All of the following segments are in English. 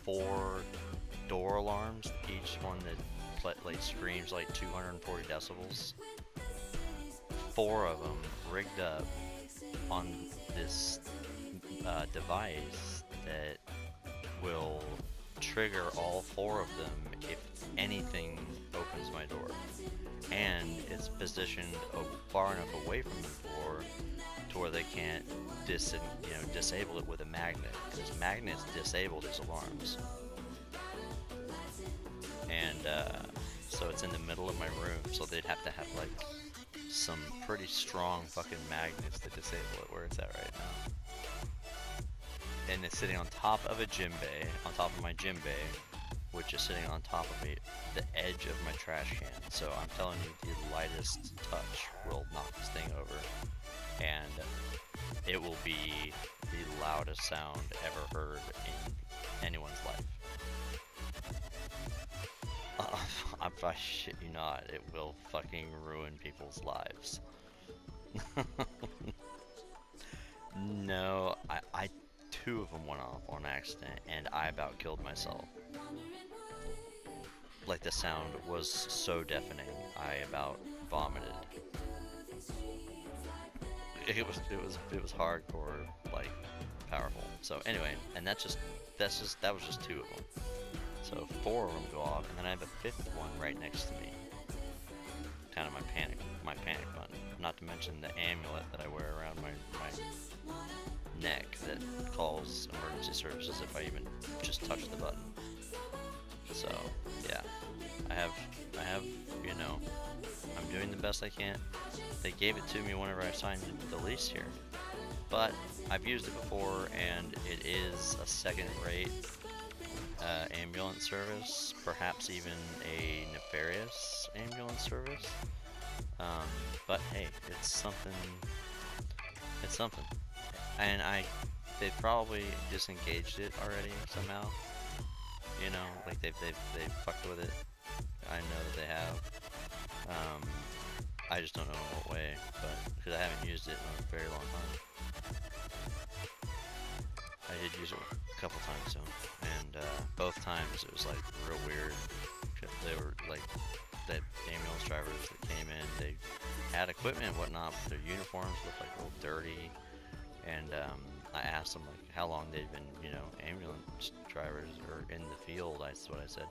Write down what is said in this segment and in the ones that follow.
4 door alarms, each one that like screams like 240 decibels. 4 of them rigged up on this device that will trigger all 4 of them if anything opens my door. And it's positioned far enough away from the door to where they can't disable it with a magnet, because magnets disable these alarms. And so it's in the middle of my room, so they'd have to have like some pretty strong fucking magnets to disable it where it's at right now. And it's sitting on top of a gym bay, on top of my gym bay, which is sitting on top of the edge of my trash can. So I'm telling you, the lightest touch will knock this thing over, and it will be the loudest sound ever heard in anyone's life. I shit you not, it will fucking ruin people's lives. No, I 2 of them went off on accident, and I about killed myself. Like, the sound was so deafening, I about vomited. It was hardcore, like, powerful. So anyway, and that was just 2 of them. So 4 of them go off, and then I have a 5th one right next to me. Kind of my panic button. Not to mention the amulet that I wear around my neck that calls emergency services if I even just touch the button. So yeah, I have, you know, I'm doing the best I can. They gave it to me whenever I signed the lease here, but I've used it before, and it is a second-rate ambulance service, perhaps even a nefarious ambulance service. But hey, it's something. It's something. And they probably disengaged it already somehow. You know, like they've fucked with it. I know that they have. I just don't know in what way, but because I haven't used it in a very long time. I did use it a couple times though, and both times it was like real weird. They were like the ambulance drivers that came in. They had equipment and whatnot, but their uniforms looked like real dirty. And I asked them like how long they'd been, you know, ambulance drivers or in the field. That's what I said,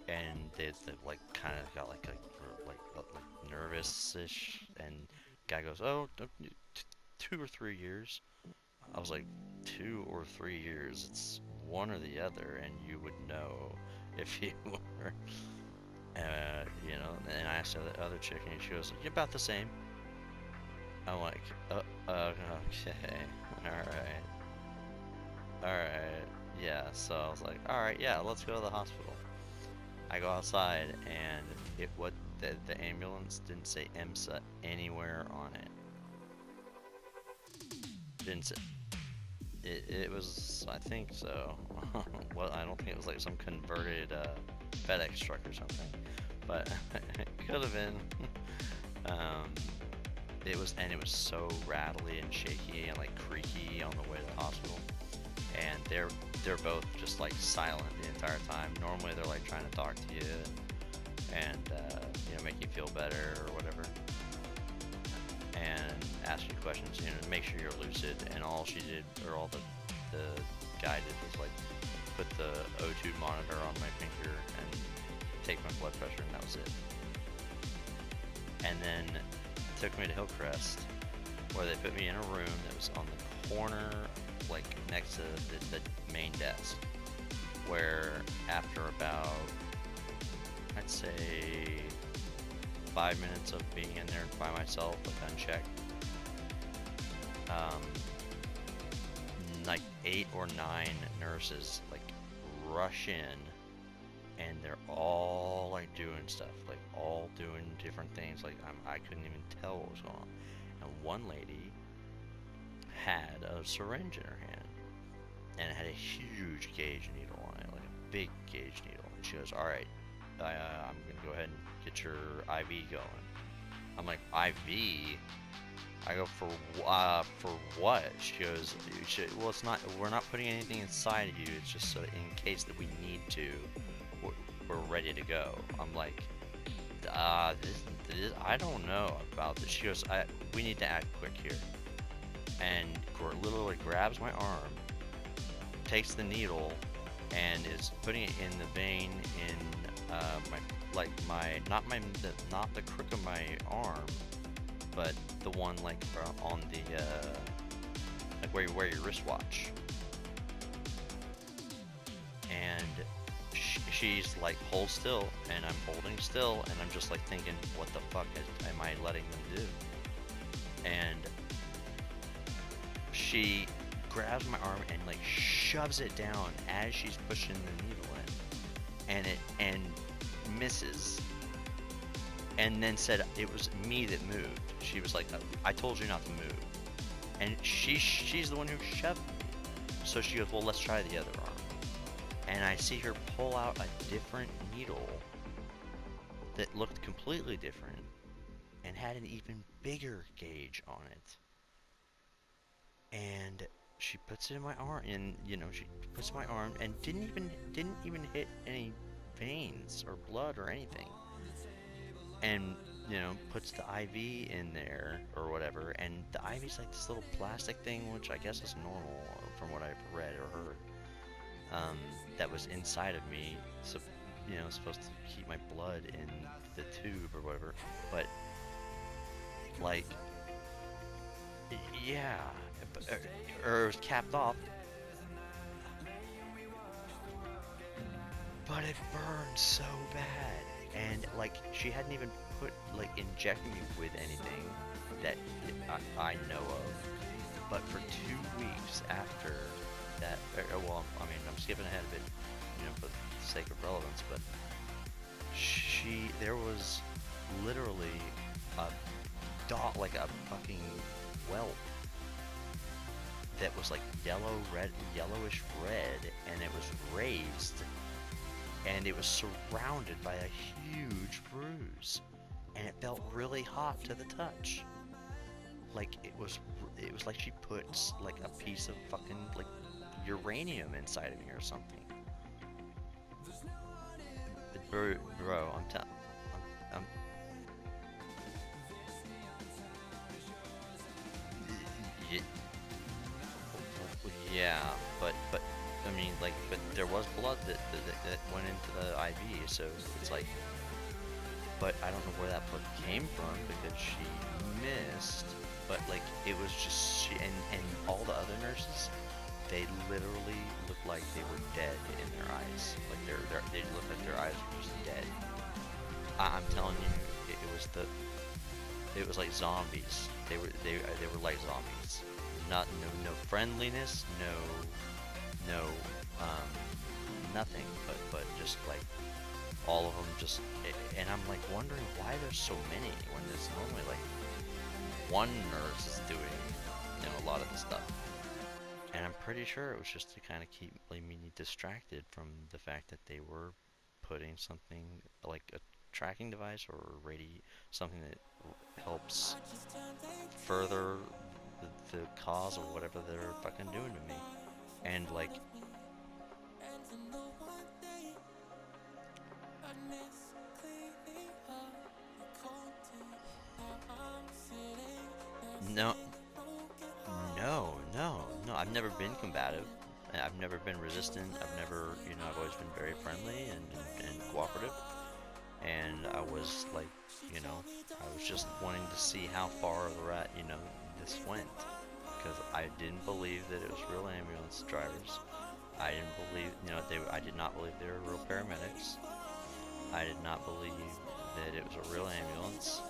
and they like kind of got like nervous-ish. And guy goes, "Oh, 2 or 3 years." I was like, 2 or 3 years? It's one or the other, and you would know if you were, you know. And I asked the other chick, and she goes, "You're about the same." I'm like, okay, alright, yeah, so I was like, alright, yeah, let's go to the hospital. I go outside, and the ambulance didn't say EMSA anywhere on it. Didn't say, it was, I think so. Well, I don't think it was like some converted FedEx truck or something, but it could have been. It was so rattly and shaky and like creaky on the way to the hospital, and they're both just like silent the entire time. Normally they're like trying to talk to you and you know, make you feel better or whatever, and ask you questions, you know, to make sure you're lucid. And all she did, or all the guy did, was like put the O2 monitor on my finger and take my blood pressure, and that was it. And then took me to Hillcrest, where they put me in a room that was on the corner, like next to the main desk, where after about, I'd say, 5 minutes of being in there by myself, like unchecked, like 8 or 9 nurses like rush in, and they're all like doing stuff, like all doing different things. Like I couldn't even tell what was going on. And one lady had a syringe in her hand, and it had a huge gauge needle on it, like a big gauge needle. And she goes, "All right, I'm gonna go ahead and get your IV going." I'm like, "IV? I go, for what? She goes, well, it's not, we're not putting anything inside of you, it's just so in case that we need to, we're ready to go. I'm like, I don't know about this. She goes, we need to act quick here. And literally grabs my arm, takes the needle, and is putting it in the vein in not the crook of my arm, but the one like on the like where you wear your wristwatch. And she's like, hold still, and I'm holding still, and I'm just like thinking, what the fuck am I letting them do? And she grabs my arm and like shoves it down as she's pushing the needle in, and misses, and then said it was me that moved. She was like, I told you not to move, and she's the one who shoved me. So she goes, well, let's try the other arm. And I see her pull out a different needle that looked completely different and had an even bigger gauge on it. And she puts it in my arm, and she puts my arm and didn't even hit any veins or blood or anything. And puts the IV in there or whatever, and the IV's like this little plastic thing, which I guess is normal from what I've read or heard. That was inside of me, so supposed to keep my blood in the tube or whatever. But like, yeah, or it was capped off. But it burned so bad, and like she hadn't even injected me with anything that I know of. But for 2 weeks after that, well, I mean, I'm skipping ahead a bit, for the sake of relevance, but there was literally a dot, like a fucking whelp that was like yellowish red, and it was raised, and it was surrounded by a huge bruise, and it felt really hot to the touch. Like it was like she put like a piece of fucking like uranium inside of me or something. Bro, I'm yeah, but I mean, like, but there was blood that went into the IV, so it's like, but I don't know where that blood came from because she missed. But like, it was just she and all the other nurses, they literally looked like they were dead in their eyes. Like they looked like their eyes were just dead. I'm telling you, it was like zombies. They were like zombies. No friendliness, no nothing, but just like all of them just, and I'm like wondering why there's so many when there's normally like one nurse is doing a lot of the stuff. And I'm pretty sure it was just to kind of keep me distracted from the fact that they were putting something like a tracking device or something that helps further the cause of whatever they're fucking doing to me. And like, no, I've never been combative. I've never been resistant. I've never, I've always been very friendly and cooperative. And I was like, I was just wanting to see how far this went. Because I didn't believe that it was real ambulance drivers. I didn't believe, I did not believe they were real paramedics. I did not believe that it was a real ambulance.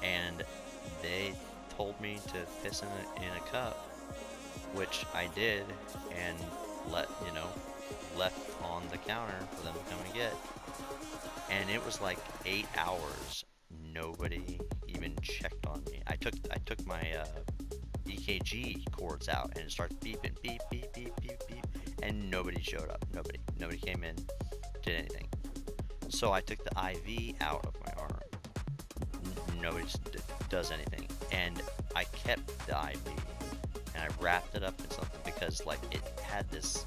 And they told me to piss in a cup, which I did, and left on the counter for them to come and get. And it was like 8 hours. Nobody even checked on me. I took my EKG cords out, and it started beeping, beep, beep, beep, beep, beep, and nobody showed up. Nobody came in, did anything. So I took the IV out of my arm. Nobody does anything. and I kept the IV and I wrapped it up in something because like it had this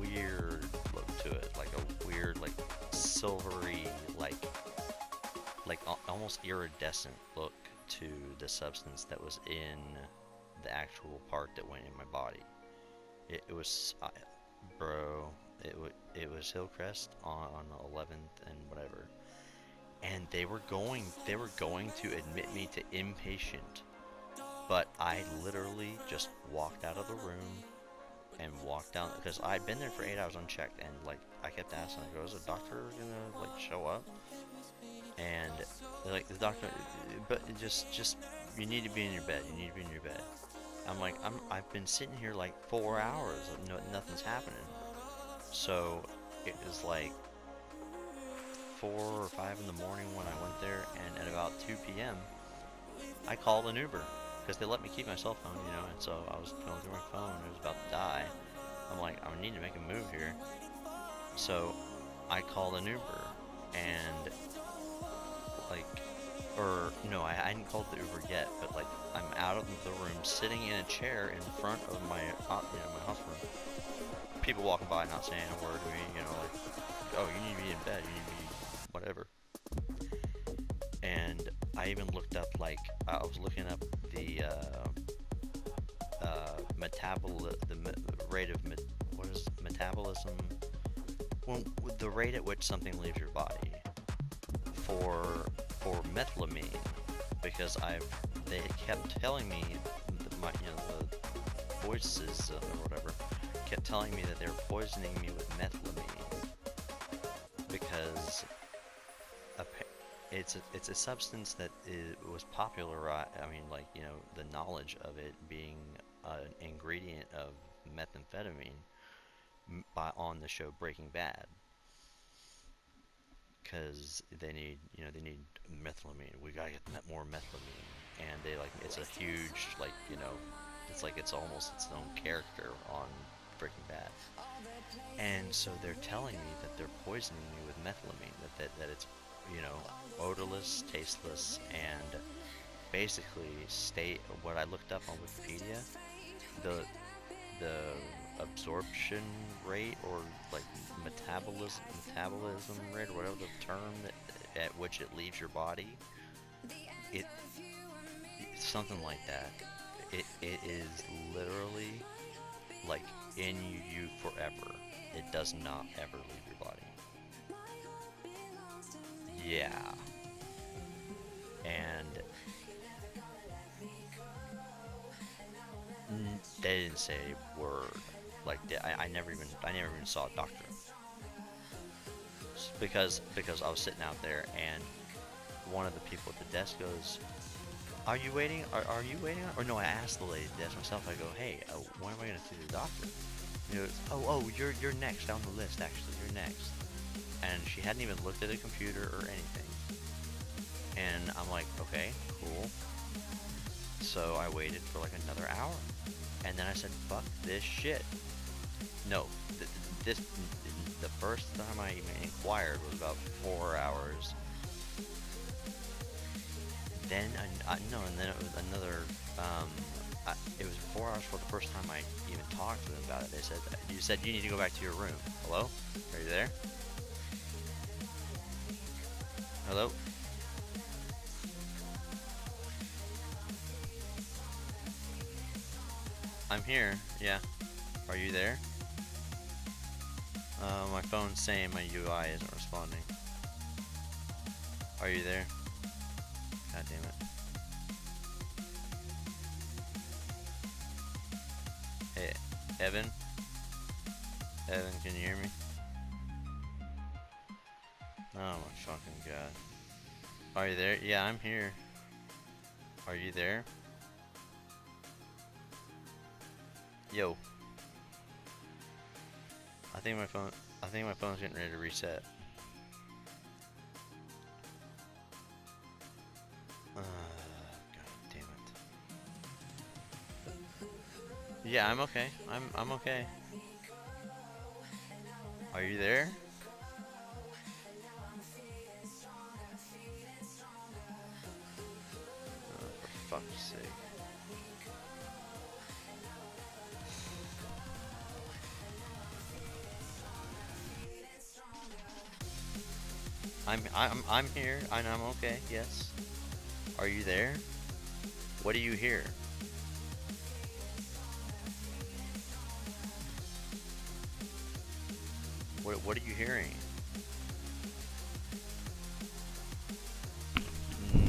weird look to it, like a weird like silvery almost iridescent look to the substance that was in the actual part that went in my body. It was bro, it was Hillcrest on the 11th and whatever, and they were going to admit me to inpatient, but I literally just walked out of the room and walked down because I'd been there for 8 hours unchecked, and like I kept asking, I go, is the doctor gonna like show up? And like the doctor, but just you need to be in your bed. You need to be in your bed. I'm like, I've been sitting here like 4 hours, nothing's happening. So it was like 4 or 5 in the morning when I went there, and at about 2 p.m. I called an Uber because they let me keep my cell phone, you know. And so I was going through my phone. It was about to die. I'm like, I need to make a move here. So I called an Uber, and like, or no, I hadn't called the Uber yet, but like I'm out of the room, sitting in a chair in front of my, my hospital room. People walking by, not saying a word to me, you know, like, oh, you need to be in bed, you need to be whatever. And I even looked up, like, I was looking up the rate of what is metabolism? Well, the rate at which something leaves your body for methylamine, because they kept telling me the voices or whatever kept telling me that they were poisoning me with methylamine because it's a substance that was popularized. I mean, like, you know, the knowledge of it being an ingredient of methamphetamine on the show Breaking Bad, because they need methylamine. We gotta get more methylamine, and they like it's a huge, like, you know, it's like it's almost its own character on Breaking Bad. And so they're telling me that they're poisoning me with methylamine, that it's, you know, odorless, tasteless, and basically what I looked up on Wikipedia, the absorption rate, or like metabolism rate, or whatever the term at which it leaves your body, it's something like that. It is literally like in you forever. It does not ever leave your body. Yeah. And they didn't say a word. Like, I never even saw a doctor, because I was sitting out there, and one of the people at the desk goes, "Are you waiting? Are you waiting?" Or no, I asked the lady at the desk myself. I go, "Hey, when am I gonna see the doctor?" He goes, "Oh, you're next on the list. Actually, you're next." And she hadn't even looked at a computer or anything. And I'm like, okay, cool. So I waited for like another hour, and then I said, "Fuck this shit." No, the first time I even inquired was about 4 hours. Then and then it was another. It was 4 hours for the first time I even talked to them about it. They said, "You said you need to go back to your room." Hello? Are you there? Hello? I'm here. Yeah. Are you there? My phone's saying my UI isn't responding. Are you there? God damn it. Hey, Evan? Evan, can you hear me? Oh my fucking god. Are you there? Yeah, I'm here. Are you there? Yo. I think my phone's getting ready to reset. God damn it. Yeah, I'm okay. I'm okay. Are you there? Oh, for I'm here and I'm okay. Yes. Are you there? What do you hear? What are you hearing?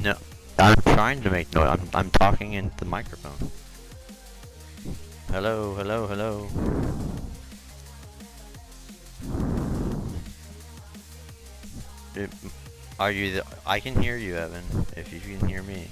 No, I'm trying to make noise. I'm talking into the microphone. Hello, hello, hello. It, are you the? I can hear you, Evan. If you can hear me,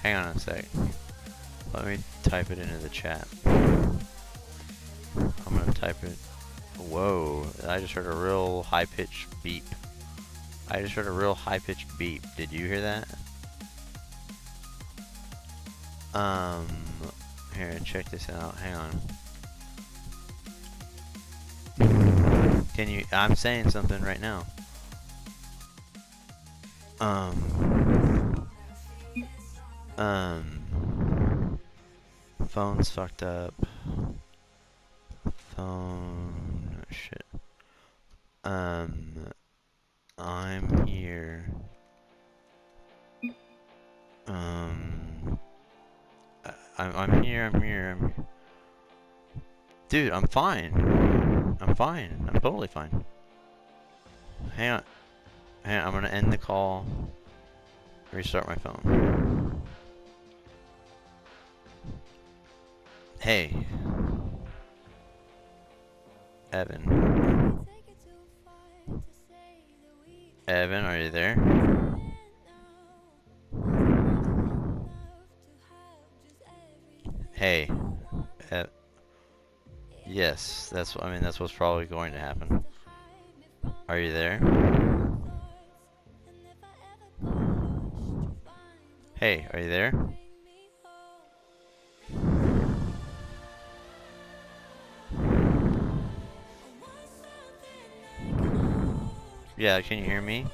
hang on a sec. Let me type it into the chat. I'm gonna type it. Whoa! I just heard a real high-pitched beep. I just heard a real high-pitched beep. Did you hear that? Here, check this out. Hang on. Can you? I'm saying something right now. Phone's fucked up. Phone, shit. I'm here. I'm here. Dude, I'm fine. I'm fine. I'm totally fine. Hang on. I'm gonna end the call. Restart my phone. Hey. Evan. Evan, are you there? Hey. Yes, that's what's probably going to happen. Are you there? Hey, are you there? Yeah, can you hear me?